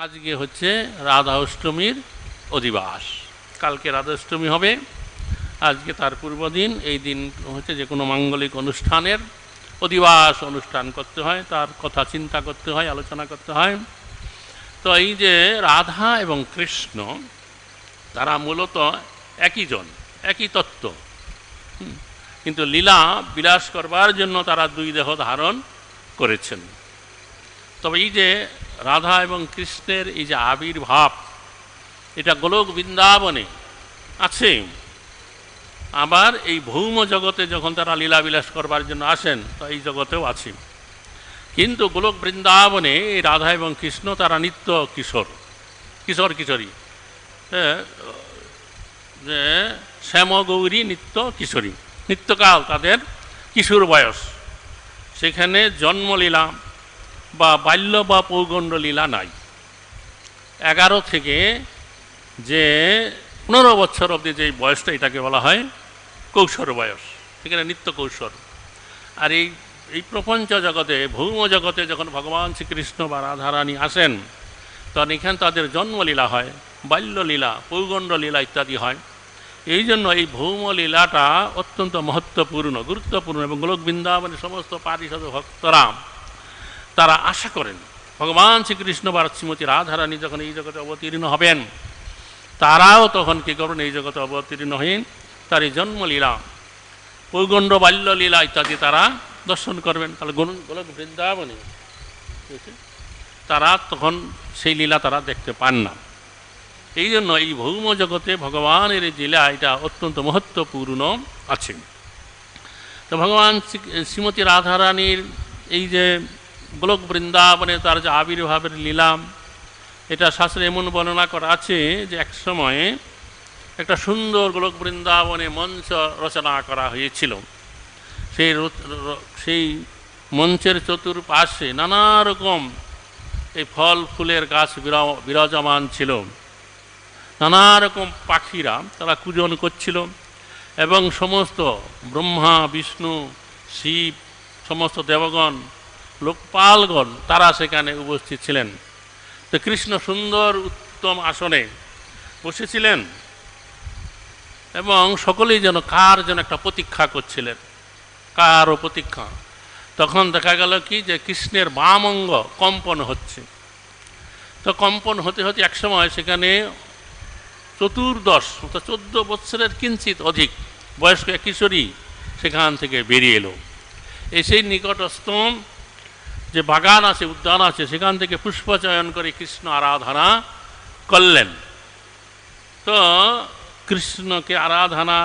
আজকে হচ্ছে রাধা অষ্টমীর অধিবাস। কালকে রাধা অষ্টমী হবে, আজকে তার পূর্বদিন। এই দিন হচ্ছে যে কোনো মাঙ্গলিক অনুষ্ঠানের অধিবাস অনুষ্ঠান করতে হয়, তার কথা চিন্তা করতে হয়, আলোচনা করতে হয়। তো এই যে রাধা এবং কৃষ্ণ, তারা মূলত একই জন, একই তত্ত্ব, কিন্তু লীলা বিলাস করবার জন্য তারা দুই দেহ ধারণ করেছেন। তবে এই যে রাধা এবং কৃষ্ণের এই যে আবির্ভাব, এটা গোলক বৃন্দাবনে আছে, আবার এই ভৌম জগতে যখন তারা লীলা বিলাস করবার জন্য আসেন তো এই জগতেও আছে। কিন্তু গোলক বৃন্দাবনে এই রাধা এবং কৃষ্ণ তারা নিত্য কিশোর, কিশোর কিশোরী, যে শ্যামগৌরী নিত্য কিশোরী, নিত্যকাল তাদের কিশোর বয়স। সেখানে জন্মলীলা বা বাল্য বা পৌগণ্ড লীলা নাই। 11 থেকে যে 15 বছর অবধি যে বয়সটা, এটাকে বলা হয় কৈশোর বয়স, সেখানে নিত্য কৈশোর। আর এই প্রপঞ্চ জগতে, ভৌম জগতে যখন ভগবান শ্রীকৃষ্ণ বা রাধারানী আসেন, তখন এখানে তাদের জন্মলীলা হয়, বাল্যলীলা, পৌগণ্ড লীলা ইত্যাদি হয়। এই জন্য এই ভৌম লীলাটা অত্যন্ত মহত্বপূর্ণ, গুরুত্বপূর্ণ। এবং গোলক বৃন্দাবনের সমস্ত পারিষদ ভক্তরা তারা আশা করেন ভগবান শ্রীকৃষ্ণ বা শ্রীমতী রাধারানী যখন এই জগতে অবতীর্ণ হবেন, তারাও তখন কী করবেন, এই জগতে অবতীর্ণ হন, তার এই জন্মলীলা, পৌগণ্ড বাল্যলীলা ইত্যাদি তারা দর্শন করবেন। তাহলে গোলক বৃন্দাবনে তারা তখন সেই লীলা তারা দেখতে পান না। এই জন্য এই ভৌম জগতে ভগবানের এই লীলা, এটা অত্যন্ত মহত্বপূর্ণ আছে। তো ভগবান শ্রীমতী রাধারানীর এই যে গোলক বৃন্দাবনে তার যে আবির্ভাবের লীলা, এটা শাস্ত্রে এমন বর্ণনা করা আছে যে এক সময়ে একটা সুন্দর গোলক বৃন্দাবনে মঞ্চ রচনা করা হয়েছিল। সেই মঞ্চের চতুর্পাশে নানা রকম এই ফল ফুলের গাছ বিরাজমান ছিল। নানা রকম পাখিরা তারা পূজন করছিল, এবং সমস্ত ব্রহ্মা, বিষ্ণু, শিব, সমস্ত দেবগণ, লোকপালগণ তারা সেখানে উপস্থিত ছিলেন। তো কৃষ্ণ সুন্দর উত্তম আসনে বসেছিলেন, এবং সকলেই যেন কার যেন একটা প্রতীক্ষা করছিলেন, কারও প্রতীক্ষা। তখন দেখা গেল কি যে কৃষ্ণের বাম অঙ্গ কম্পন হচ্ছে। তো কম্পন হতে হতে একসময় সেখানে 14 বৎসরের কিঞ্চিত অধিক বয়স্ক এক কিশোরী সেখান থেকে বেরিয়ে এলো। সেই নিকটস্থ যে বাগান আছে, উদ্যান আছে, সেখান থেকে পুষ্প চয়ন করে কৃষ্ণ আরাধনা করলেন। তো কৃষ্ণকে আরাধনা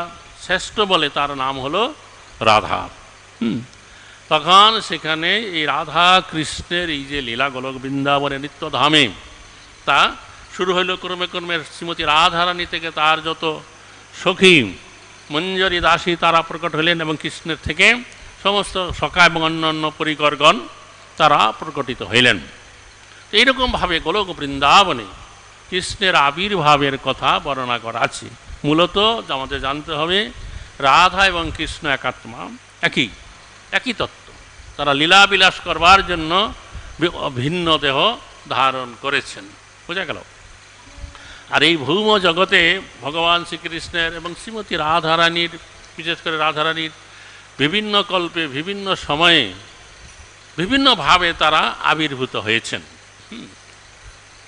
শ্রেষ্ঠ বলে তার নাম হলো রাধা। তখন সেখানে এই রাধা কৃষ্ণের এই যে লীলা গোলক বৃন্দাবনের নিত্যধামে, তা শুরু হইল ক্রমে ক্রমে শ্রীমতী রাধারানী থেকে তার যত সখী মঞ্জরী দাসী তারা প্রকট হইলেন, এবং কৃষ্ণের থেকে সমস্ত সখা এবং অন্যান্য পরিকরগণ তারা প্রকটিত হইলেন। এইরকমভাবে গোলক বৃন্দাবনে কৃষ্ণের আবির্ভাবের কথা বর্ণনা করা আছে। মূলত আমাদের জানতে হবে রাধা এবং কৃষ্ণ একাত্মা, একই তত্ত্ব। তারা লীলা বিলাস করবার জন্য ভিন্ন দেহ ধারণ করেছেন, বোঝা গেল। আর এই ভৌম জগতে ভগবান শ্রীকৃষ্ণের এবং শ্রীমতী রাধারানীর, বিশেষ করে রাধারানীর বিভিন্ন কল্পে, বিভিন্ন সময়ে, বিভিন্নভাবে তারা আবির্ভূত হয়েছেন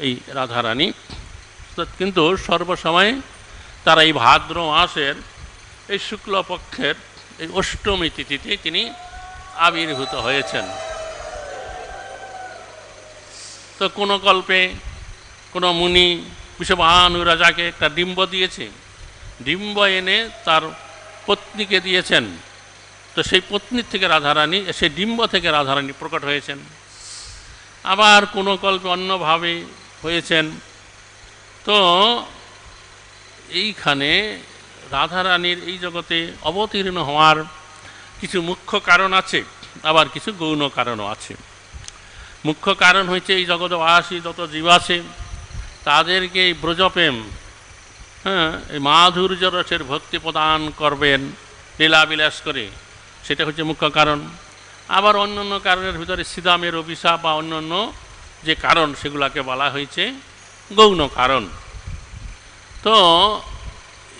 এই রাধারানী। কিন্তু সর্বসময় তারা এই ভাদ্র মাসের এই শুক্লপক্ষের এই অষ্টমী তিথিতে তিনি আবির্ভূত হয়েছেন। তো কোনো কল্পে কোনো মুনি বিষবানু রাজাকে একটা ডিম্ব দিয়েছে, ডিম্ব এনে তার পত্নীকে দিয়েছেন। তো সেই পত্নীর থেকে রাধারানী, সেই ডিম্ব থেকে রাধারানী প্রকট হয়েছেন। আবার কোনো কল্পে অন্যভাবে হয়েছেন। তো এইখানে রাধারানীর এই জগতে অবতীর্ণ হওয়ার কিছু মুখ্য কারণ আছে, আবার কিছু গৌণ কারণও আছে। মুখ্য কারণ হচ্ছে এই জগৎবাসী যত জীব আছে তাদেরকে এই ব্রজপ্রেম, এই মাধুর্য রসের ভক্তি প্রদান করবেন লীলাবিলাস করে, সেটা হচ্ছে মুখ্য কারণ। আবার অন্যান্য কারণের ভিতরে শ্রীদামের অভিশাপ বা অন্যান্য যে কারণ সেগুলোকে বলা হয়েছে গৌণ কারণ। তো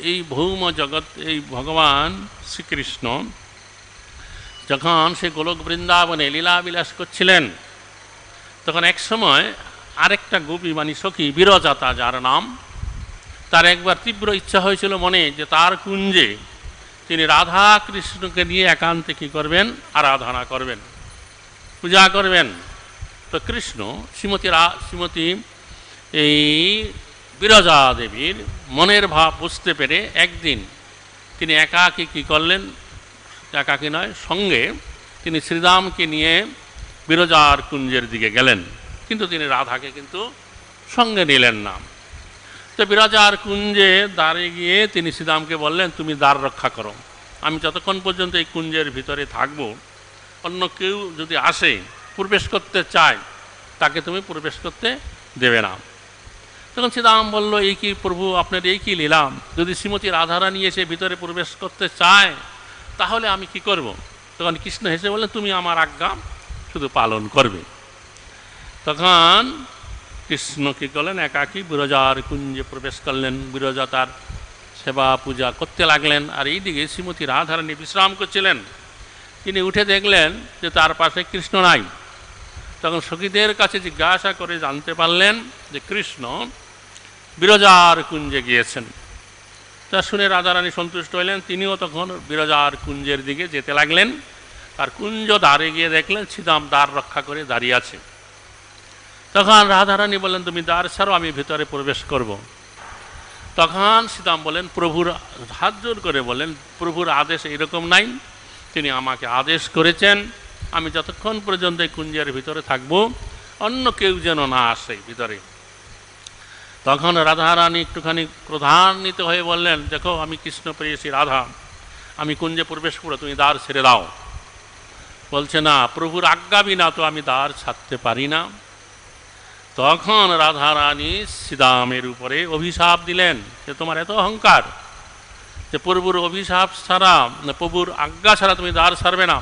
এই ভৌম জগৎ, এই ভগবান শ্রীকৃষ্ণ যখন সে গোলক বৃন্দাবনে লীলাবিলাস করছিলেন, তখন এক সময় আরেকটা গোপী মানে সখী বিরজাতা যার নাম, তার একবার তীব্র ইচ্ছা হয়েছিল মনে যে তার কুঞ্জে তিনি রাধা কৃষ্ণকে নিয়ে একান্তে কী করবেন, আরাধনা করবেন, পূজা করবেন। তো কৃষ্ণ শ্রীমতী এই বিরজা দেবীর মনের ভাব বুঝতে পেরে একদিন তিনি একাকী কী করলেন, একাকী নয়, সঙ্গে তিনি শ্রীরামকে নিয়ে বিরজার কুঞ্জের দিকে গেলেন, কিন্তু তিনি রাধাকে কিন্তু সঙ্গে নিলেন না। তো বিরজার কুঞ্জে দ্বারে গিয়ে তিনি শ্রীরামকে বললেন, তুমি দ্বার রক্ষা করো, আমি যতক্ষণ পর্যন্ত এই কুঞ্জের ভিতরে থাকব, অন্য কেউ যদি আসে প্রবেশ করতে চায় তাকে তুমি প্রবেশ করতে দেবে না। তখন শ্রীরাম বলল, এই কি প্রভু, আপনার এই কি লীলাম, যদি শ্রীমতী রাধারানী এসে ভিতরে প্রবেশ করতে চায় তাহলে আমি কি করব? তখন কৃষ্ণ হেসে বললেন, তুমি আমার আজ্ঞা শুধু পালন করবে। তখন কৃষ্ণ কী করলেন, একাকী বিরজার কুঞ্জে প্রবেশ করলেন, বিরজা তার সেবা পূজা করতে লাগলেন। আর এইদিকে শ্রীমতী রাধারানী বিশ্রাম করছিলেন। তিনি উঠে দেখলেন যে তার পাশে কৃষ্ণ নাই। তখন সখীদের কাছে জিজ্ঞাসা করে জানতে পারলেন যে কৃষ্ণ বিরজার কুঞ্জে গিয়েছেন। তা শুনে রাধারানী সন্তুষ্ট হইলেন, তিনিও তখন বিরজার কুঞ্জের দিকে যেতে লাগলেন। আর কুঞ্জ দ্বারে গিয়ে দেখলেন শ্রীরাম দ্বার রক্ষা করে দাঁড়িয়ে আছে। তখন রাধারানী বললেন, তুমি দ্বার ছাড়ো, আমি ভিতরে প্রবেশ করব। তখন শ্রীরাম বলেন, প্রভুর হাত জোর করে বলেন, প্রভুর আদেশ এরকম নাই, তিনি আমাকে আদেশ করেছেন আমি যতক্ষণ পর্যন্ত এই কুঞ্জের ভিতরে থাকব অন্য কেউ যেন না আসে ভিতরে। তখন রাধারানী একটুখানি ক্রোধান্বিত হয়ে বললেন, দেখো আমি কৃষ্ণ প্রেয়সী রাধা, আমি কুঞ্জে প্রবেশ করবো, তুমি দ্বার ছেড়ে দাও। বলছে, না, প্রভুর আজ্ঞা বিনা তো আমি দ্বার ছাড়তে পারি না। তখন রাধারানী শ্রীরামের উপরে অভিশাপ দিলেন যে তোমার এত অহংকার যে প্রভুর অভিশাপ ছাড়া, প্রভুর আজ্ঞা ছাড়া তুমি দ্বার ছাড়বে না,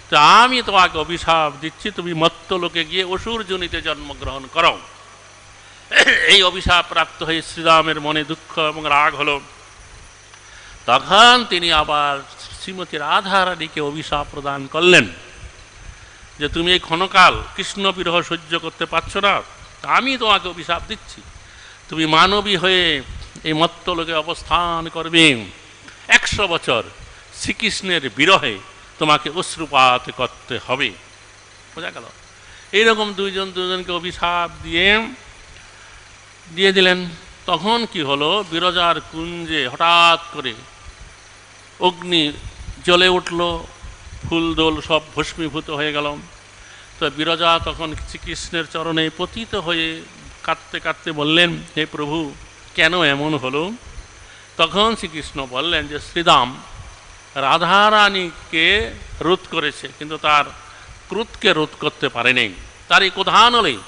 তো আমি তোমাকে অভিশাপ দিচ্ছি, তুমি মত্ত লোকে গিয়ে অসুর জনিতে জন্মগ্রহণ করো। এই অভিশাপ প্রাপ্ত হয়ে শ্রীরামের মনে দুঃখ এবং রাগ হলো। তখন তিনি আবার শ্রীমতী রাধারানীকে অভিশাপ প্রদান করলেন যে তুমি এই ক্ষণকাল কৃষ্ণ বিরহ সহ্য করতে পারছো না, আমি তোমাকে অভিশাপ দিচ্ছি, তুমি মানবী হয়ে এই মত্ত লোকে অবস্থান করবে, 100 বছর শ্রীকৃষ্ণের বিরহে তোমাকে অশ্রুপাত করতে হবে। বোঝা গেল? এইরকম দুজনকে অভিশাপ দিয়ে দিলেন। তখন কি হলো, বিরজার কুঞ্জে হঠাৎ করে অগ্নি জ্বলে উঠল, ফুলদোল সব ভস্মীভূত হয়ে গেল। তো বিরজা তখন শ্রীকৃষ্ণের চরণে পতিত হয়ে কাঁদতে কাঁদতে বললেন, হে প্রভু, কেন এমন হলো? তখন শ্রীকৃষ্ণ বললেন যে শ্রীরাম রাধারানীকে রোধ করেছে, কিন্তু তার ক্রোধকে রোধ করতে পারেনি, তার এই ক্রোধানলেই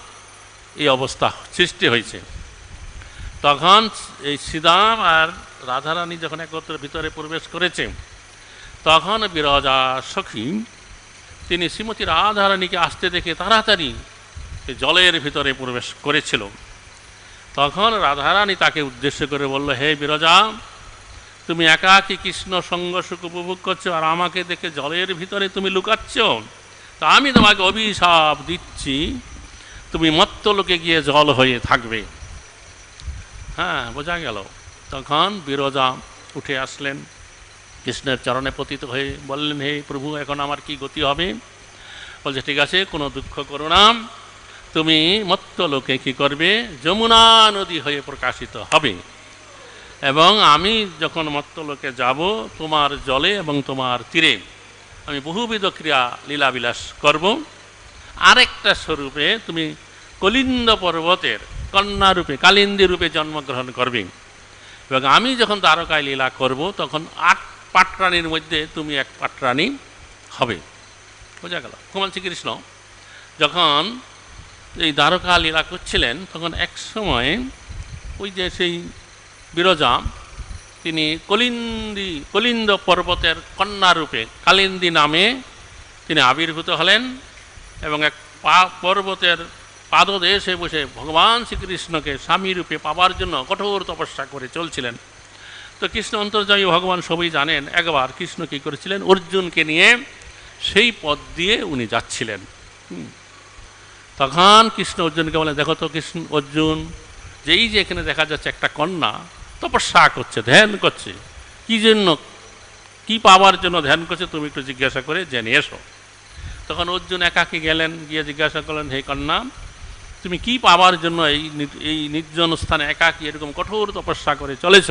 এই অবস্থা সৃষ্টি হয়েছে। তখন এই শ্রীরাম আর রাধারানী যখন একত্রে ভিতরে প্রবেশ করেছে, তখন বিরজা সখী তিনি শ্রীমতী রাধারানীকে আসতে দেখে তাড়াতাড়ি জলের ভিতরে প্রবেশ করেছিল। তখন রাধারানী তাকে উদ্দেশ্য করে বলল, হে বিরজা, তুমি একাকী কৃষ্ণ সঙ্গ সুখ উপভোগ করছো আর আমাকে দেখে জলের ভিতরে তুমি লুকাচ্ছ, তা আমি তোমাকে অভিশাপ দিচ্ছি, তুমি মত্ত লোকে গিয়ে জল হয়ে থাকবে। হ্যাঁ, বোঝা গেল? তখন বিরজা উঠে আসলেন, কৃষ্ণের চরণে পতিত হয়ে বললেন, হে প্রভু, এখন আমার কি গতি হবে? বলছে, ঠিক আছে, কোনো দুঃখ করো না, তুমি মত্ত লোকে কী করবে, যমুনা নদী হয়ে প্রকাশিত হবে, এবং আমি যখন মত্ত লোকে যাব তোমার জলে এবং তোমার তীরে আমি বহুবিধ ক্রিয়া লীলাবিলাস করব। আরেকটা স্বরূপে তুমি কলিন্দ পর্বতের কন্যা রূপে, কালিন্দী রূপে জন্মগ্রহণ করবে, এবং আমি যখন দ্বারকায় লীলা করব তখন 8 পাটরানীর মধ্যে তুমি এক পাটরানী হবে। বোঝা গেল? ভগবান শ্রীকৃষ্ণ যখন এই দ্বারকা লীলা করছিলেন, তখন এক সময় ওই যে সেই বিরজা তিনি কলিন্দ পর্বতের কন্যা রূপে কালিন্দী নামে তিনি আবির্ভূত হলেন, এবং এক পর্বতের পাদদেশে বসে ভগবান শ্রীকৃষ্ণকে স্বামী রূপে পাবার জন্য কঠোর তপস্যা করে চলছিলেন। তো কৃষ্ণ অন্তর্যামী ভগবান সবই জানেন। একবার কৃষ্ণ কী করেছিলেন, অর্জুনকে নিয়ে সেই পথ দিয়ে উনি যাচ্ছিলেন। তখন কৃষ্ণ অর্জুনকে বলেন, দেখো তো কৃষ্ণ অর্জুন, যেই যে এখানে দেখা যাচ্ছে একটা কন্যা তপস্যা করছে, ধ্যান করছে, কী জন্য, কী পাওয়ার জন্য ধ্যান করছে, তুমি একটু জিজ্ঞাসা করে জেনে এসো। তখন অর্জুন একাকী গেলেন, গিয়ে জিজ্ঞাসা করলেন, হে কন্যা, তুমি কি পাওয়ার জন্য এই নির্জন স্থানে একাকী এরকম কঠোর তপস্যা করে চলেছ?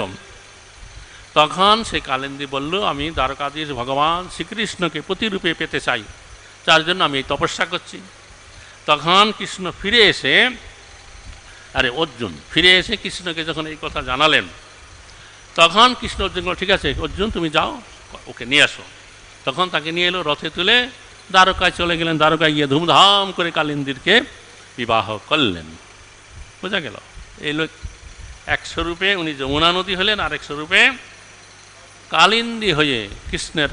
তখন সেই কালিন্দী বলল, আমি দ্বারকাধীশ ভগবান শ্রীকৃষ্ণকে প্রতিরূপে পেতে চাই, যার জন্য আমি এই তপস্যা করছি। তখন কৃষ্ণ ফিরে এসে, অর্জুন ফিরে এসে কৃষ্ণকে যখন এই কথা জানালেন, তখন কৃষ্ণ অর্জুন বলল, ঠিক আছে অর্জুন, তুমি যাও, ওকে নিয়ে আসো। তখন তাকে নিয়ে এলো, রথে তুলে দ্বারকায় চলে গেলেন। দ্বারকায় গিয়ে ধুমধাম করে কালিন্দীরকে বিবাহ করলেন। বোঝা গেল? এই লোক এক স্বরূপে উনি যমুনা নদী হলেন, আর এক স্বরূপে কালিন্দী হয়ে কৃষ্ণের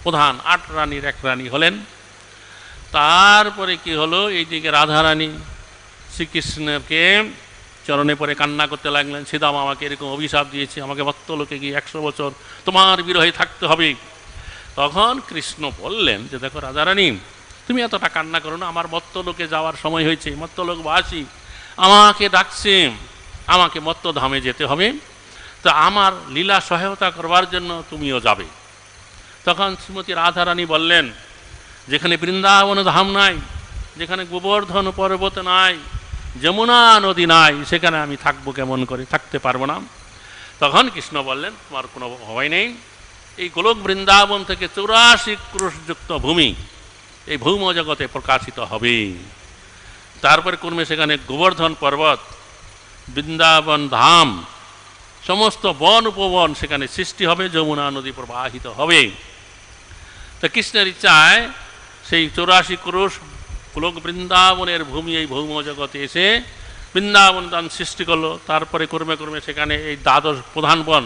প্রধান 8 রানীর এক রানী হলেন। তারপরে কি হলো, এইদিকে রাধারানী শ্রীকৃষ্ণকে চরণে পরে কান্না করতে লাগলেন, সীতামা আমাকে এরকম অভিশাপ দিয়েছে, আমাকে মত্তলোকে গিয়ে 100 বছর তোমার বিরহে থাকতে হবে। তখন কৃষ্ণ বললেন যে, দেখো রাধারানী, তুমি এতটা কান্না করো না, আমার মত্তলোকে যাওয়ার সময় হয়েছে, মত্তলোকবাসী আমাকে ডাকছে, আমাকে মত্তধামে যেতে হবে, তো আমার লীলা সহায়তা করবার জন্য তুমিও যাবে। তখন শ্রীমতী রাধারানী বললেন, যেখানে বৃন্দাবন ধাম নাই, যেখানে গোবর্ধন পর্বত নাই, যমুনা নদী নাই, সেখানে আমি থাকবো কেমন করে, থাকতে পারবো না। তখন কৃষ্ণ বললেন, তোমার কোনো ভয় নেই, এই গোলক বৃন্দাবন থেকে 84 ক্রোশযুক্ত ভূমি এই ভৌম জগতে প্রকাশিত হবে। তারপরে ক্রমে সেখানে গোবর্ধন পর্বত, বৃন্দাবন ধাম, সমস্ত বন উপবন সেখানে সৃষ্টি হবে, যমুনা নদী প্রবাহিত হবে। তো কৃষ্ণের ইচ্ছায় সেই 84 ক্রোশ গোলক বৃন্দাবনের ভূমি এই ভৌম জগতে এসে বৃন্দাবন দান সৃষ্টি করলো। তারপরে ক্রমে ক্রমে সেখানে এই 12 প্রধান বন,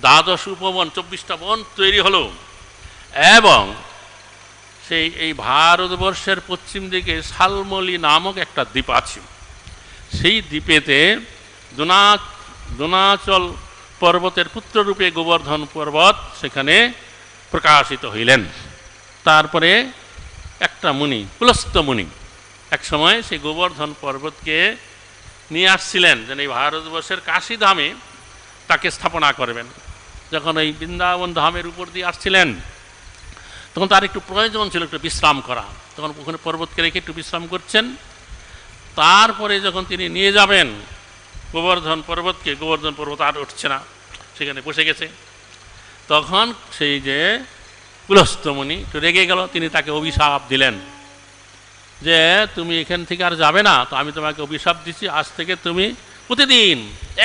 12 উপবন, 24টা বন তৈরি হলো। এবং এই ভারতবর্ষের পশ্চিম দিকে শালমলি নামক একটা দ্বীপ আছে। সেই দ্বীপেতে দোনাচল পর্বতের পুত্ররূপে গোবর্ধন পর্বত সেখানে প্রকাশিত হইলেন। তারপরে একটা মুনি, পুলস্ত মুনি, এক সময় সেই গোবর্ধন পর্বতকে নিয়ে আসছিলেন যেন এই ভারতবর্ষের কাশীধামে তাকে স্থাপনা করবেন। যখন এই বৃন্দাবন ধামের উপর দিয়ে আসছিলেন, তখন তার একটু প্রয়োজন ছিল একটু বিশ্রাম করা। তখন ওখানে পর্বতকে রেখে একটু বিশ্রাম করছেন। তারপরে যখন তিনি নিয়ে যাবেন গোবর্ধন পর্বতকে, গোবর্ধন পর্বত আর উঠছে না, সেখানে বসে গেছে। তখন সেই যে পুলস্তমণি একটু রেগে গেল, তিনি তাকে অভিশাপ দিলেন যে তুমি এখান থেকে আর যাবে না, তো আমি তোমাকে অভিশাপ দিচ্ছি, আজ থেকে তুমি প্রতিদিন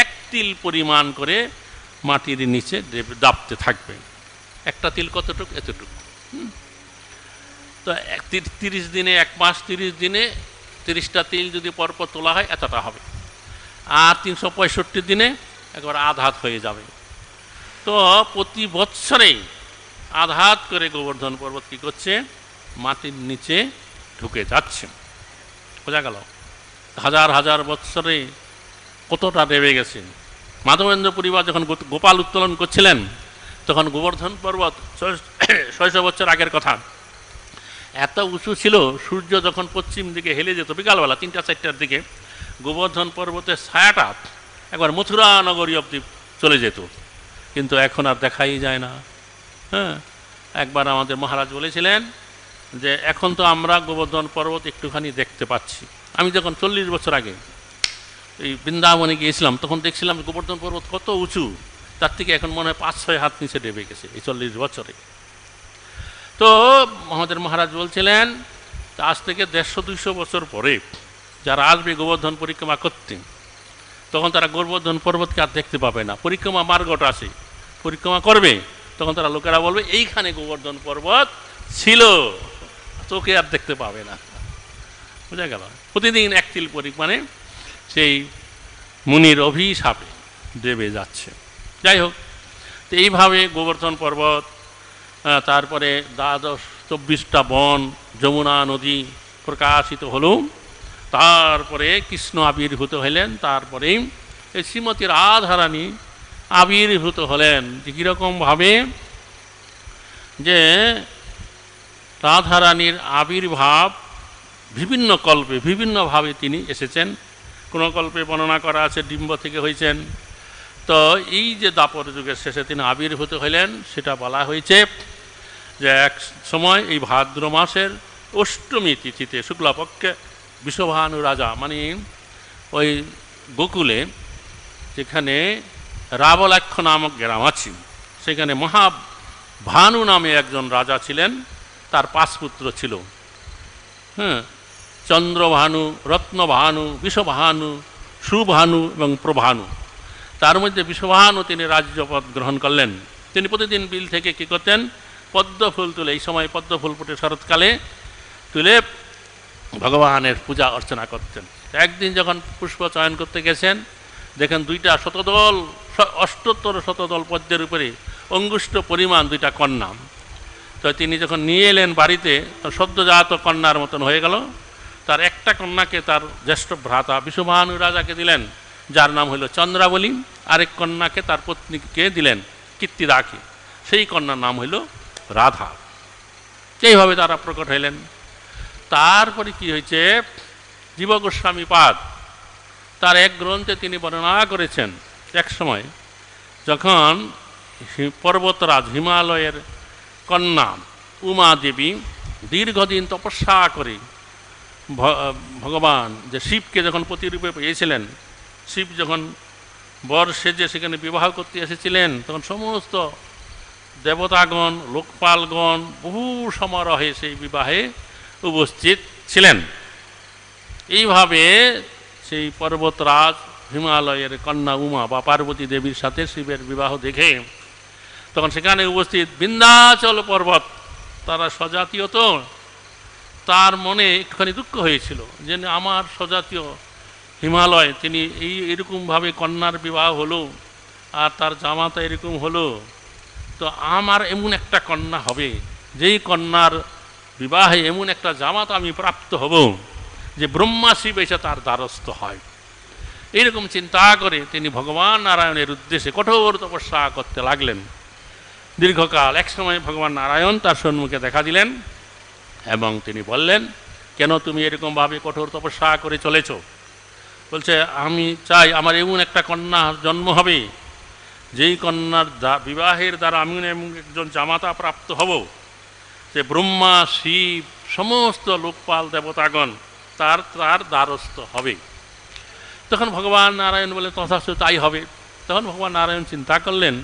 1 তিল পরিমাণ করে মাটির নিচে দাবতে থাকবে। একটা তিল কতটুকু? এতটুকু। তো 30 দিনে, 1 মাস 30 দিনে 30টা তিল যদি পরপর তোলা হয় এতটা হবে, আর 365 দিনে একবার আধাত হয়ে যাবে। তো প্রতি বৎসরেই আধাত করে গোবর্ধন পর্বত কী করছে, মাটির নিচে ঢুকে যাচ্ছে। বোঝা গেল? হাজার হাজার বৎসরে কতটা নেমে গেছে। মাধবেন্দ্র পরিবার যখন গোপাল উত্তোলন করছিলেন, তখন গোবর্ধন পর্বত 600 বছর আগের কথা, এত উঁচু ছিল, সূর্য যখন পশ্চিম দিকে হেলে যেত বিকালবেলা 3টা-4টার দিকে, গোবর্ধন পর্বতের ছায়াটা একবার মথুরা নগরী অবধি চলে যেত। কিন্তু এখন আর দেখাই যায় না। হ্যাঁ, একবার আমাদের মহারাজ বলেছিলেন যে এখন তো আমরা গোবর্ধন পর্বত একটুখানি দেখতে পাচ্ছি। আমি যখন 40 বছর আগে এই বৃন্দাবনে গিয়েছিলাম, তখন দেখছিলাম গোবর্ধন পর্বত কত উঁচু, তার থেকে এখন মনে হয় 5-6 হাত নিচে নেমে গেছে এই 40 বছরে। তো আমাদের মহারাজ বলছিলেন আজ থেকে 150-200 বছর পরে যারা আসবে গোবর্ধন পরিক্রমা করতে, তখন তারা গোবর্ধন পর্বতকে আর দেখতে পাবে না। পরিক্রমা মার্গটা আছে, পরিক্রমা করবে, তখন তারা লোকেরা বলবে এইখানে গোবর্ধন পর্বত ছিল, চোখে আর দেখতে পাবে না। বোঝা গেল? প্রতিদিন 1 তিল পরিমাণে সেই মুনির অভিশাপে দেবে যাচ্ছে। যাই হোক, তো এইভাবে গোবর্ধন পর্বত, তারপরে 24টা বন, যমুনা নদী প্রকাশিত হলো। তারপরে কৃষ্ণ আবির্ভূত হলেন। তারপরেই এই শ্রীমতী রাধারানী আবির্ভূত হলেন। যে কীরকমভাবে, যে রাধারানীর আবির্ভাব বিভিন্ন কল্পে বিভিন্নভাবে তিনি এসেছেন। কোনো কল্পে বর্ণনা করা আছে ডিম্ব থেকে হয়েছেন। তো এই যে দাপর যুগের শেষে তিনি আবির্ভূত হলেন, সেটা বলা হয়েছে যে এক সময় এই ভাদ্র মাসের অষ্টমী তিথিতে শুক্লাপক্ষে বিষভানু রাজা, মানে ওই গোকুলে যেখানে রাবলাক্ষ নামক গ্রাম আছে, সেখানে মহাভানু নামে একজন রাজা ছিলেন। তার 5 পুত্র ছিল। চন্দ্রভানু, রত্নভানু, বিষভানু, সুভানু এবং প্রভানু। তার মধ্যে বিষভানু তিনি রাজ্যপদ গ্রহণ করলেন। তিনি প্রতিদিন বিল থেকে কী করতেন, পদ্মফুল তুলে, এই সময় পদ্মফুল ফুটে শরৎকালে, তুলে ভগবানের পূজা অর্চনা করতেন। একদিন যখন পুষ্প চয়ন করতে গেছেন, দেখেন 2টা শতদল, 78 শতদল পদ্মের উপরে অঙ্গুষ্ঠ পরিমাণ 2টা কন্যা। তো তিনি যখন নিয়ে এলেন বাড়িতে, সদ্যজাত কন্যার মতন হয়ে গেল। তার একটা কন্যাকে তার জ্যেষ্ঠ ভ্রাতা বিষভানু রাজাকে দিলেন, যার নাম হলো চন্দ্রাবলী। আরেক কন্যাকে তার পত্নীকে দিলেন, কীর্তিদাকে। সেই কন্যার নাম হইল রাধা। এইভাবে তারা প্রকট হইলেন। তারপরে কি হয়েছে, জীব গোস্বামী পাদ তার এক গ্রন্থে তিনি বর্ণনা করেছেন, এক সময় যখন পর্বতরাজ হিমালয়ের কন্যা উমা দেবী দীর্ঘদিন তপস্যা করে ভগবান যে শিবকে যখন পতিরূপে পেয়েছিলেন, শিব যখন বর সেজে সেখানে বিবাহ করতে এসেছিলেন, তখন সমস্ত দেবতাগণ, লোকপালগণ বহু সমারোহে সেই বিবাহে উপস্থিত ছিলেন। এইভাবে সেই পর্বতরাজ হিমালয়ের কন্যা উমা বা পার্বতী দেবীর সাথে শিবের বিবাহ দেখে তখন সেখানে উপস্থিত বিন্ধ্যাচল পর্বত, তারা স্বজাতীয়, তো তার মনে একটুখানি দুঃখ হয়েছিল যে আমার স্বজাতীয় হিমালয়, তিনি এরকমভাবে কন্যার বিবাহ হলো আর তার জামাতা এরকম হলো, তো আমার এমন একটা কন্যা হবে, যেই কন্যার বিবাহে এমন একটা জামাতা আমি প্রাপ্ত হব যে ব্রহ্মা শিব এসে তার দ্বারস্থ হয়। এইরকম চিন্তা করে তিনি ভগবান নারায়ণের উদ্দেশ্যে কঠোর তপস্যা করতে লাগলেন দীর্ঘকাল। এক সময় ভগবান নারায়ণ তার সম্মুখে দেখা দিলেন এবং তিনি বললেন, কেন তুমি এরকমভাবে কঠোর তপস্যা করে চলেছ? বলছে, আমি চাই আমার এমন একটা কন্যার জন্ম হবে, যেই কন্যার বিবাহের দ্বারা আমি এমন একজন জামাতা প্রাপ্ত হব যে ব্রহ্মা শিব সমস্ত লোকপাল দেবতাগণ তার দ্বারস্থ হবে। তখন ভগবান নারায়ণ বলে, তথাস্তু তাই হবে। তখন ভগবান নারায়ণ চিন্তা করলেন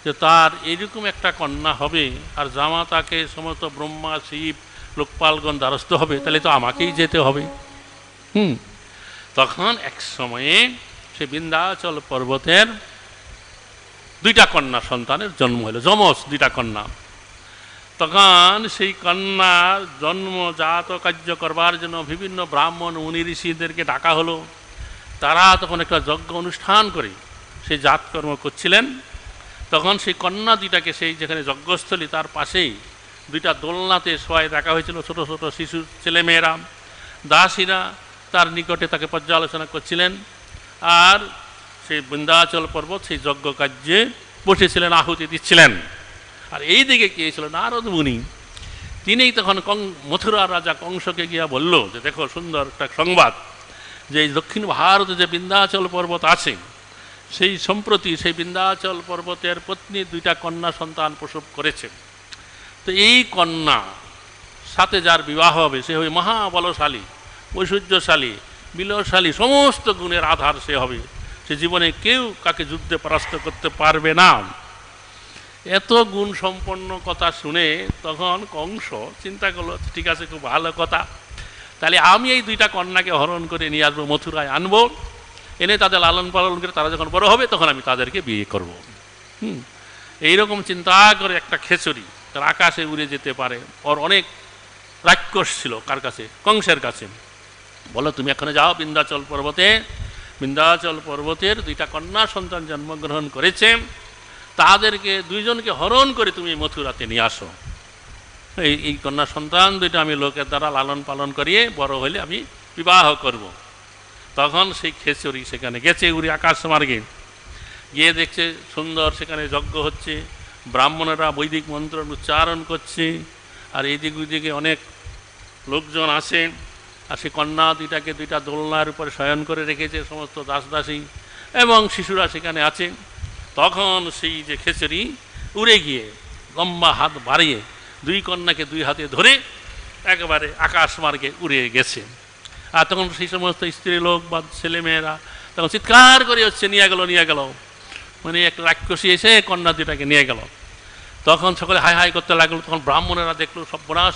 যে তার এরকম একটা কন্যা হবে আর জামাতাকে সমস্ত ব্রহ্মা শিব লোকপালগণ দ্বারস্থ হবে, তাহলে তো আমাকেই যেতে হবে। তখন এক সময়ে সে বিন্ধ্যাচল পর্বতের 2টা কন্যা সন্তানের জন্ম হলো, যমজ 2টা কন্যা। তখন সেই কন্যার জন্মজাত কার্য করবার জন্য বিভিন্ন ব্রাহ্মণ মুনি ঋষিদেরকে ডাকা হলো। তারা তখন একটা যজ্ঞ অনুষ্ঠান করে সেই জাতকর্ম করছিলেন। তখন সেই কন্যা 2টাকে সেই যেখানে যজ্ঞস্থলী তার পাশেই 2টা দোলনাতে শোয়ায় রাখা হয়েছিল, ছোট ছোট শিশু ছেলেমেয়েরা। দাসীরা তার নিকটে তাকে পর্যালোচনা করছিলেন। আর সেই বিন্ধ্যাচল পর্বত সেই যজ্ঞ কার্যে বসেছিলেন, আহুতি দিচ্ছিলেন। আর এই দিকে কি ছিল, নারদ মুনি, তিনিই তখন মথুরা রাজা কংসকে গিয়া বলল যে দেখো সুন্দর একটা সংবাদ, যে এই দক্ষিণ ভারতে যে বিন্ধ্যাচল পর্বত আছে, সেই সম্প্রতি সেই বিন্ধ্যাচল পর্বতের পত্নী 2টা কন্যা সন্তান প্রসব করেছে। তো এই কন্যা সাথে যার বিবাহ হবে সে হবে মহাবলশালী, ঐশ্বর্যশালী, বিলশালী, সমস্ত গুণের আধার সে হবে। সে জীবনে কেউ কাকে যুদ্ধে পরাস্ত করতে পারবে না। এত গুণ সম্পন্ন কথা শুনে তখন কংস চিন্তা করলো, ঠিক আছে, খুব ভালো কথা, তাহলে আমি এই 2টা কন্যাকে হরণ করে নিয়ে আসবো, মথুরায় আনবো, এনে তাদের লালন পালন করে তারা যখন বড় হবে তখন আমি তাদেরকে বিয়ে করব। এইরকম চিন্তা করে একটা খেচুরি তার আকাশে উড়ে যেতে পারে, ওর অনেক রাক্ষস ছিল কার কাছে, কংসের কাছে। বলো তুমি এখানে যাও বিন্ধ্যাচল পর্বতে, বিন্ধ্যাচল পর্বতের 2টা কন্যা সন্তান জন্মগ্রহণ করেছে, তাদেরকে 2জনকে হরণ করে তুমি মথুরাতে নিয়ে আসো। এই কন্যা সন্তান 2টা আমি লোকের দ্বারা লালন পালন করিয়ে বড় হলে আমি বিবাহ করব। তখন সেই খেচরি সেখানে গেছে উড়ে আকাশ মার্গে, গিয়ে দেখছে সুন্দর সেখানে যজ্ঞ হচ্ছে, ব্রাহ্মণেরা বৈদিক মন্ত্র উচ্চারণ করছে, আর এইদিক ওইদিকে অনেক লোকজন আসেন। আর সেই কন্যা দুইটাকে দুইটা দোলনার উপরে শয়ন করে রেখেছে সমস্ত দাসদাসী এবং শিশুরা সেখানে আছে। তখন সেই যে খেচরি উড়ে গিয়ে লম্বা হাত বাড়িয়ে দুই কন্যাকে দুই হাতে ধরে একেবারে আকাশ মার্গে উড়ে গেছে। আর তখন সেই সমস্ত স্ত্রী লোক বা ছেলেমেয়েরা তখন চিৎকার করে হচ্ছে নিয়ে গেল, নিয়ে গেল, মানে একটা রাক্ষসী এসে কন্যা দুটাকে নিয়ে গেল। তখন সকলে হাই হাই করতে লাগলো। তখন ব্রাহ্মণেরা দেখলো সর্বনাশ,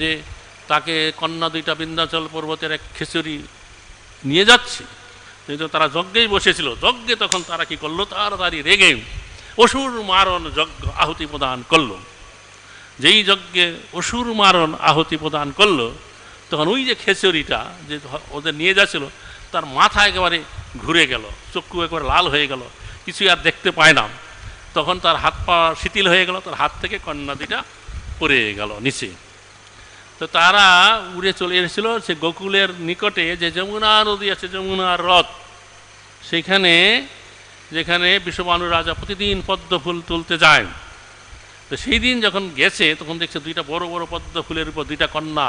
যে তাকে কন্যা দুইটা বিন্ধ্যাচল পর্বতের এক খেচুরি নিয়ে যাচ্ছে, কিন্তু তারা যজ্ঞেই বসেছিল। যজ্ঞে তখন তারা কি করলো, তাড়াতাড়ি রেগে অসুর মারণ যজ্ঞ আহুতি প্রদান করলো। যেই যজ্ঞে অসুর মারণ আহুতি প্রদান করলো, তখন ওই যে খেচুরিটা যে ওদের নিয়ে যাচ্ছিল তার মাথা একেবারে ঘুরে গেল, চক্ষু একেবারে লাল হয়ে গেল, কিছুই আর দেখতে পায় না। তখন তার হাত পা শিথিল হয়ে গেল, তার হাত থেকে কন্যা দুইটা পড়ে গেল নিচে। তো তারা উড়ে চলে এসেছিল সে গোকুলের নিকটে যে যমুনা নদী আছে, যমুনার হ্রদ, সেখানে যেখানে বিশ্ববানু রাজা প্রতিদিন পদ্ম ফুল তুলতে যায়। তো সেই দিন যখন গেছে তখন দেখছে দুইটা বড় বড় পদ্ম ফুলের উপর দুইটা কন্যা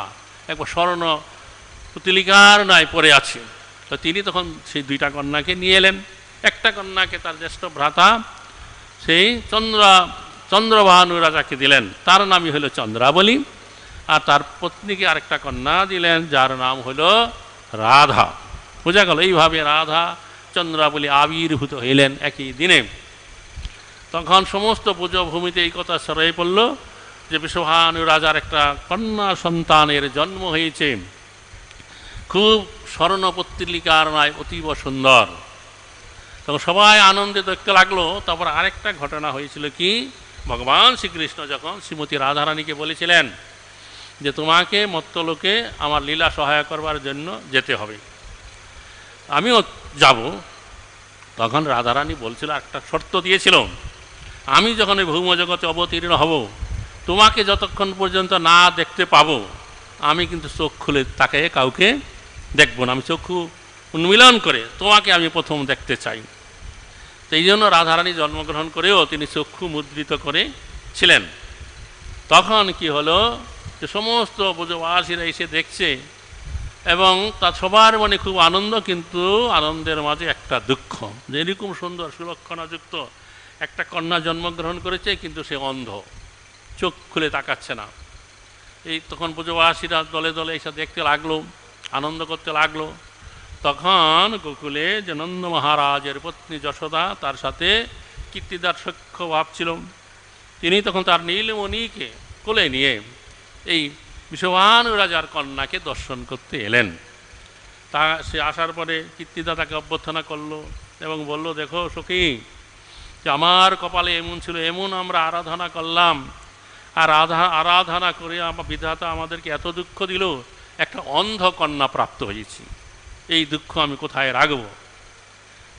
একবার স্বর্ণ পুতলিকার ন্যায় পড়ে আছে। তো তিনি তখন সেই দুইটা কন্যাকে নিয়ে এলেন। একটা কন্যাকে তার জ্যেষ্ঠ ভ্রাতা সেই চন্দ্রভানু রাজাকে দিলেন, তার নামই হলো চন্দ্রাবলী। আর তার পত্নীকে আরেকটা কন্যা দিলেন যার নাম হলো রাধা। বোঝা গেল, এইভাবে রাধা চন্দ্রাবলী আবির্ভূত হইলেন একই দিনে। তখন সমস্ত ব্রজভূমিতে এই কথা ছড়িয়ে পড়ল যে বিশ্বভানু রাজার একটা কন্যা সন্তানের জন্ম হয়েছে, খুব স্বর্ণপত্রিকার ন্যায় অতীব সুন্দর। তখন সবাই আনন্দে দেখতে লাগলো। তারপর আরেকটা ঘটনা হয়েছিল কি, ভগবান শ্রীকৃষ্ণ যখন শ্রীমতী রাধারানীকে বলেছিলেন যে তোমাকে মর্ত্যলোকে আমার লীলা সহায় করবার জন্য যেতে হবে, আমিও যাব। তখন রাধারানী বলছিল, একটা শর্ত দিয়েছিল, আমি যখন এই ভৌম জগতে অবতীর্ণ হব, তোমাকে যতক্ষণ পর্যন্ত না দেখতে পাবো আমি কিন্তু চোখ খুলে তাকে কাউকে দেখব না, আমি চক্ষু উন্মিলন করে তোমাকে আমি প্রথম দেখতে চাই। তো এই জন্য রাধারানী জন্মগ্রহণ করেও তিনি চক্ষু মুদ্রিত করে ছিলেন। তখন কি হলো, যে সমস্ত ব্রজবাসীরা এসে দেখছে এবং তার সবার মনে খুব আনন্দ, কিন্তু আনন্দের মাঝে একটা দুঃখ, যে এরকম সুন্দর সুলক্ষণাযুক্ত একটা কন্যা জন্মগ্রহণ করেছে কিন্তু সে অন্ধ, চোখ খুলে তাকাচ্ছে না। এই তখন ব্রজবাসীরা দলে দলে এসে দেখতে লাগলো, আনন্দ করতে লাগলো। তখন গোকুলে যে নন্দ মহারাজের পত্নী যশোদা, তার সাথে কীর্তিদার সখ্য ভাব ছিল, তিনি তখন তার নীলমণিকে কোলে নিয়ে এই বিশ্বভানু রাজার কন্যাকে দর্শন করতে এলেন। তা সে আসার পরে কীর্তিদা তাকে অভ্যর্থনা করলো এবং বলল, দেখো সখী, যে আমার কপালে এমন ছিল, এমন আমরা আরাধনা করলাম, আর আরাধনা করে আমার বিধাতা আমাদেরকে এত দুঃখ দিল, একটা অন্ধ কন্যা প্রাপ্ত হয়েছি, এই দুঃখ আমি কোথায় রাখব।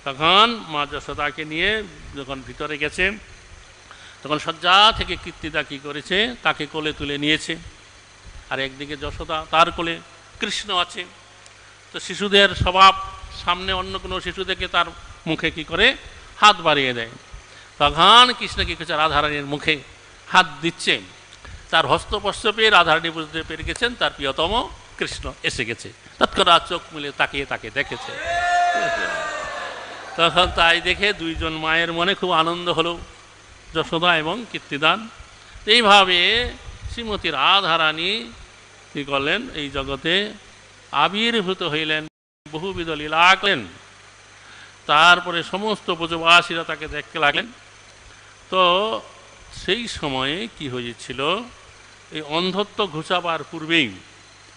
তখন মা যশোদাকে নিয়ে যখন ভিতরে গেছে, তখন শয্যা থেকে কীর্তিদা কী করেছে, তাকে কোলে তুলে নিয়েছে। আর একদিকে যশোদা, তার কোলে কৃষ্ণ আছে। তো শিশুদের স্বভাব, সামনে অন্য কোনো শিশু দেখে তার মুখে কি করে হাত বাড়িয়ে দেয়। তখন কৃষ্ণ কী করছে, রাধারানীর মুখে হাত দিচ্ছে। তার হস্তস্পর্শ পেয়ে রাধারানী বুঝতে পেরে গেছেন তার প্রিয়তম কৃষ্ণ এসে গেছে। তৎক্ষণাৎ চোখ মিলে তাকিয়ে তাকে দেখেছে। তখন তাই দেখে দুইজন মায়ের মনে খুব আনন্দ হলো, যশোদা এবং কীর্তিদান। এইভাবে শ্রীমতী রাধারানী কী করলেন, এই জগতে আবির্ভূত হইলেন, বহুবিধ লীলা করলেন। তারপরে সমস্ত ব্রজবাসীরা তাকে দেখতে লাগলেন। তো সেই সময়ে কি হয়েছিল, এই অন্ধত্ব ঘুচাবার পূর্বেই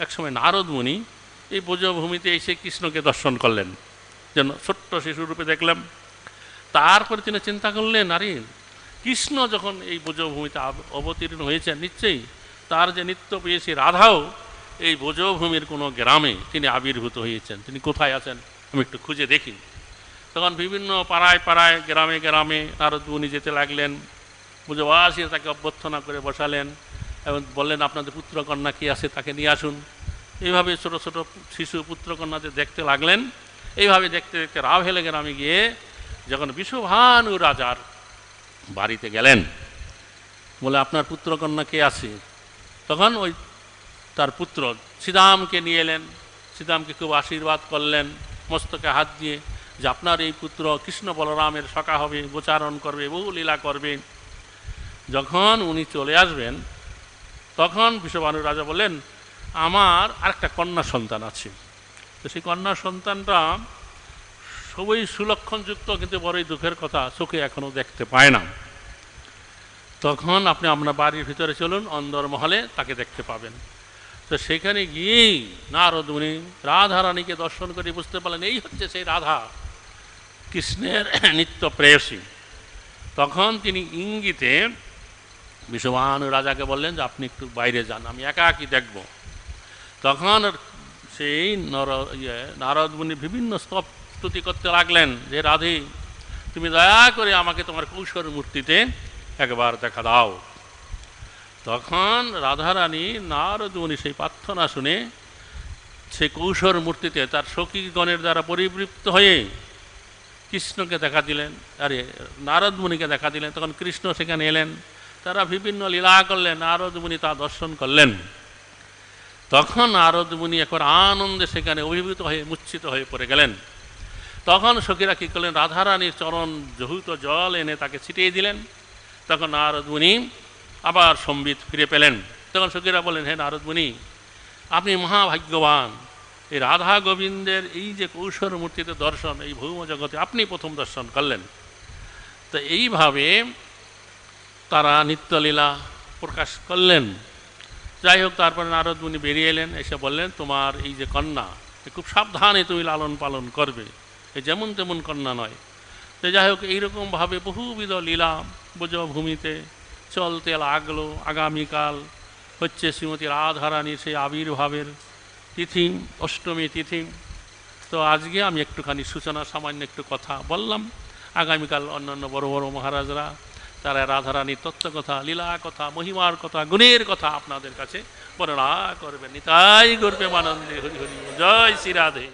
একসময় নারদ মুনি এই ব্রজভূমিতে এসে কৃষ্ণকে দর্শন করলেন, যেন ছোট্ট শিশুরূপে দেখলাম। তারপরে তিনি চিন্তা করলেন, আরে কৃষ্ণ যখন এই ব্রজভূমিতে অবতীর্ণ হয়েছেন, নিশ্চয়ই তার যে নিত্য প্রেয়সী রাধাও এই ব্রজভূমির কোনো গ্রামে তিনি আবির্ভূত হয়েছেন, তিনি কোথায় আছেন আমি একটু খুঁজে দেখি। তখন বিভিন্ন পাড়ায় পাড়ায় গ্রামে গ্রামে নারদ মুনি যেতে লাগলেন। ব্রজবাসীরা তাকে অভ্যর্থনা করে বসালেন এবং বললেন, আপনাদের পুত্র কন্যা কি আছে তাকে নিয়ে আসুন। এইভাবে ছোট ছোট শিশু পুত্রকন্যাদের দেখতে লাগলেন। এইভাবে দেখতে দেখতে রাভেলে গ্রামে গিয়ে যখন বিষভানু রাজার বাড়িতে গেলেন, বলে আপনার পুত্রকন্যা কে আছে? তখন ওই তার পুত্র শ্রীরামকে নিয়ে এলেন। শ্রীরামকে খুব আশীর্বাদ করলেন মস্তকে হাত দিয়ে, যে আপনার এই পুত্র কৃষ্ণ বলরামের সখা হবে, গোচারণ করবে, বহু লীলা করবে। যখন উনি চলে আসবেন তখন বিষভানু রাজা বললেন, আমার আরেকটা কন্যা সন্তান আছে। তো সেই কন্যা সন্তানটা সবই সুলক্ষণযুক্ত, কিন্তু বড়ই দুঃখের কথা, চোখে এখনও দেখতে পায় না। তখন আপনি আপনার বাড়ির ভিতরে চলুন, অন্দরমহলে তাকে দেখতে পাবেন। তো সেখানে গিয়েই নারদ মুনি রাধারানীকে দর্শন করে বুঝতে পারলেন এই হচ্ছে সেই রাধা, কৃষ্ণের নিত্য প্রেয়সী। তখন তিনি ইঙ্গিতে বিষভানু রাজাকে বললেন যে আপনি একটু বাইরে যান, আমি একাকী দেখব। তখন সেই নারদ মুনি বিভিন্ন স্তুতি করতে লাগলেন যে রাধে, তুমি দয়া করে আমাকে তোমার কৌশল মূর্তিতে একবার দেখা দাও। তখন রাধারানী নারদ মুনি সেই প্রার্থনা শুনে সেই কৌশল মূর্তিতে তার সখীগণের দ্বারা পরিবৃপ্ত হয়ে কৃষ্ণকে দেখা দিলেন, আরে নারদ মুনিকে দেখা দিলেন। তখন কৃষ্ণ সেখানে এলেন, তারা বিভিন্ন লীলা করলেন, নারদ মুনি তা দর্শন করলেন। তখন নারদ মুনি একবার আনন্দে সেখানে অভিভূত হয়ে মূর্ছিত হয়ে পড়ে গেলেন। তখন সখীরা কী করলেন, রাধারানীর চরণ জহুত জল এনে তাকে ছিটিয়ে দিলেন। তখন নারদ মুনি আবার সম্বিত ফিরে পেলেন। তখন সখীরা বললেন, হে নারদ মুনি, আপনি মহাভাগ্যবান, এই রাধা গোবিন্দের এই যে কৌশল মূর্তিতে দর্শন এই ভৌম জগতে আপনি প্রথম দর্শন করলেন। তো এইভাবে তারা নিত্যলীলা প্রকাশ করলেন। যাই হোক, তারপরে নারদ মুনি বেরিয়ে এলেন, এসে বললেন, তোমার এই যে কন্যা খুব সাবধানে তুমি লালন পালন করবে, এই যেমন তেমন কন্যা নয়। তো যাই হোক, এইরকমভাবে বহুবিধ লীলা ব্রজভূমিতে চলতে লাগলো। আগামীকাল হচ্ছে শ্রীমতী রাধারানীর সেই আবির্ভাবের তিথি, অষ্টমী তিথি। তো আজকে আমি একটুখানি সূচনা, সামান্য একটু কথা বললাম। আগামীকাল অন্যান্য বড় বড় মহারাজরা তারা রাধারানীর তত্ত্বকথা, লীলা কথা, মহিমার কথা, গুণের কথা আপনাদের কাছে বর্ণনা করবেন। নিতাই গর্বে মানন্দে হরি হরি, জয় শ্রী রাধে।